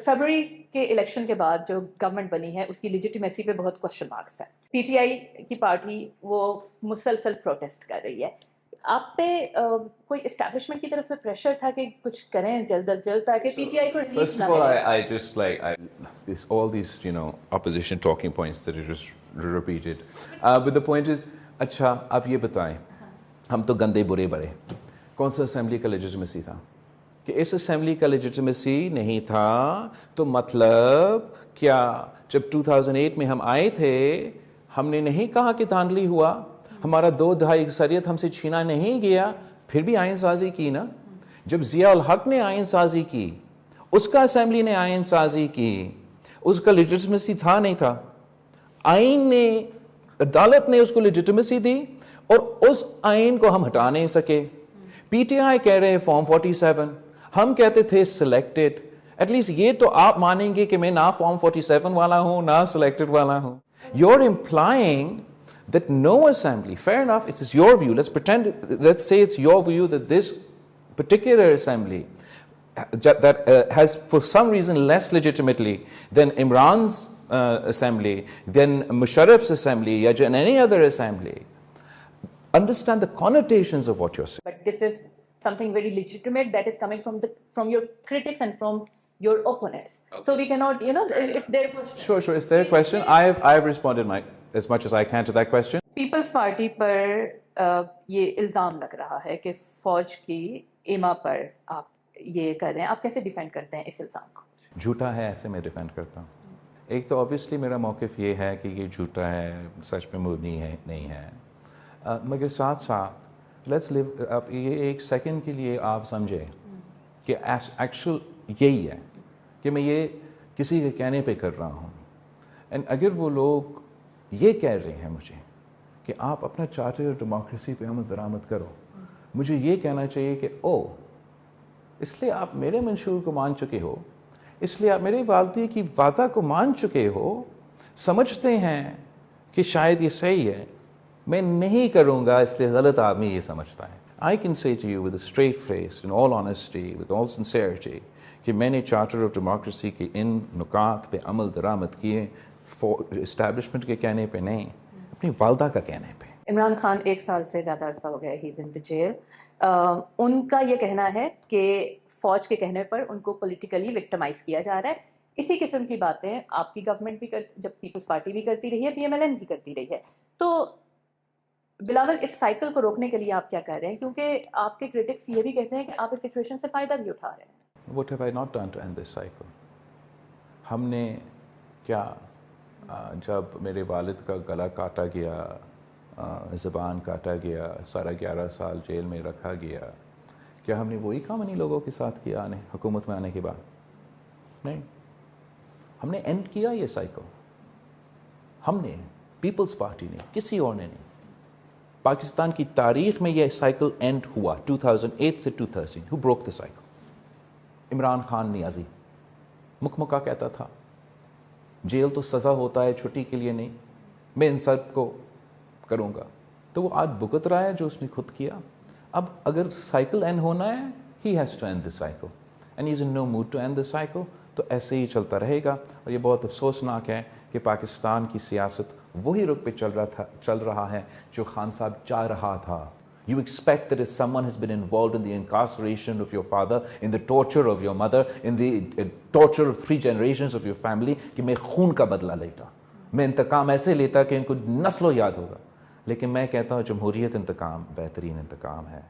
February کے election کے بعد جو گورنمنٹ بنی ہے اس کی لیجیٹیمیسی پہ بہت کوشچن مارکس ہیں. پی ٹی آئی کی پارٹی وہ مسلسل پروٹیسٹ کر رہی ہے. آپ پہ کوئی اسٹیبلشمنٹ کی طرف سے پریشر تھا کہ کچھ کریں جلد از جلد تاکہ پی ٹی آئی کو ریلیف نہ ملے؟ I just like all these opposition talking points that are just repeated. But the point is, اچھا آپ یہ بتائیں, ہم تو گندے برے بڑے, کون سا اسمبلی کا لیجیٹیمیسی تھا؟ کہ اس اسمبلی کا لیجیٹیمیسی نہیں تھا تو مطلب کیا جب 2008 میں ہم آئے تھے ہم نے نہیں کہا کہ دھاندلی ہوا, ہمارا 2/2 اکثریت ہم سے چھینا نہیں گیا, پھر بھی آئین سازی کی نا. جب ضیاء الحق نے آئین سازی کی, اس کا اسمبلی نے آئین سازی کی, اس کا لیجیٹیمیسی تھا نہیں تھا؟ آئین نے, عدالت نے اس کو لیجیٹیمیسی دی اور اس آئین کو ہم ہٹا نہیں سکے. پی ٹی آئی کہہ رہے فارم 47, ہم کہتے تھے سلیکٹڈ. ایٹ لیسٹ یہ تو آپ مانیں گے کہ میں نہ فارم 47 والا ہوں نہ سلیکٹڈ والا ہوں. You're implying that no assembly, fair enough, it is your view, let's say it's your view that this particular assembly that has for some reason less legitimately than Imran's assembly, than Musharraf's assembly, or any other assembly. Understand the connotations of what you're saying. But this is something very legitimate that is coming from your critics and from your opponents. Okay. So we cannot, it's their question. Sure, it's their question. I've responded as much as I can to that question. Peoples Party پر یہ الزام لگ رہا ہے کہ فوج کی ایما پر آپ یہ کر رہے ہیں, آپ کیسے ڈیفینڈ کرتے ہیں اس الزام کو؟ جھوٹا ہے ایسے میں ڈیفینڈ کرتا ہوں. ایک تو obviously میرا موقف یہ ہے کہ یہ جھوٹا ہے, سچ پہ مبنی ہے نہیں ہے, مگر ساتھ ساتھ لیٹس لیو, اب یہ ایک سیکنڈ کے لیے آپ سمجھیں کہ ایکچوئل یہی ہے کہ میں یہ کسی کے کہنے پہ کر رہا ہوں. اینڈ اگر وہ لوگ یہ کہہ رہے ہیں مجھے کہ آپ اپنا چارٹر آف ڈیموکریسی پہ عمل درآمد کرو, مجھے یہ کہنا چاہیے کہ اس لیے آپ میرے منشور کو مان چکے ہو, اس لیے آپ میرے والدی کی وعدہ کو مان چکے ہو, سمجھتے ہیں کہ شاید یہ صحیح ہے, میں نہیں کروں گا, اس لیے غلط آدمی یہ سمجھتا ہے. I can say to you with a straight face, in all honesty, with all sincerity, کہ میں نے چارٹر آف ڈیموکریسی کے ان نکات پہ عمل درآمد کیے اسٹیبلشمنٹ کے کہنے پہ نہیں, اپنی والدہ کا کہنے پہ. عمران خان 1 سال سے زیادہ عرصہ ہو گیا ہے, ہی از ان دی جیل. ان کا یہ کہنا ہے کہ فوج کے کہنے پر ان کو پولیٹیکلی وکٹمائز کیا جا رہا ہے. اسی قسم کی باتیں آپ کی گورنمنٹ بھی جب پیپلز پارٹی بھی کرتی رہی ہے, پی ایم ایل این بھی کرتی رہی ہے. تو بلاول اس سائیکل کو روکنے کے لیے آپ کیا کر رہے ہیں؟ کیونکہ آپ کے کرٹکس یہ بھی کہتے ہیں کہ آپ اس سچویشن سے فائدہ بھی اٹھا رہے ہیں. What have I not done to end this cycle? ہم نے کیا, جب میرے والد کا گلا کاٹا گیا, زبان کاٹا گیا, 11.5 سال جیل میں رکھا گیا, کیا ہم نے وہی کام انہیں لوگوں کے ساتھ کیا حکومت میں آنے کے بعد؟ نہیں, ہم نے اینڈ کیا یہ سائیکل. ہم نے, پیپلز پارٹی نے, کسی اور نے نہیں. پاکستان کی تاریخ میں یہ سائیکل اینڈ ہوا 2008 سے 2013. Who broke the cycle? Imran Khan نیازی مکمکہ کہتا تھا جیل تو سزا ہوتا ہے, چھٹی کے لیے نہیں, میں ان سب کو کروں گا. تو وہ آج بھگت رہا ہے جو اس نے خود کیا. اب اگر سائیکل اینڈ ہونا ہے, he has to end the cycle and he is in no mood to end the cycle. تو ایسے ہی چلتا رہے گا. اور یہ بہت افسوسناک ہے کہ پاکستان کی سیاست وہی رخ پہ چل رہا ہے جو خان صاحب چاہ رہا تھا. You expect that if someone has been involved in the incarceration of your father, in the torture of your mother, in the torture of 3 generations of your family, کہ میں خون کا بدلہ لیتا, میں انتقام ایسے لیتا کہ ان کو نسلوں یاد ہوگا. لیکن میں کہتا ہوں جمہوریت انتقام بہترین انتقام ہے.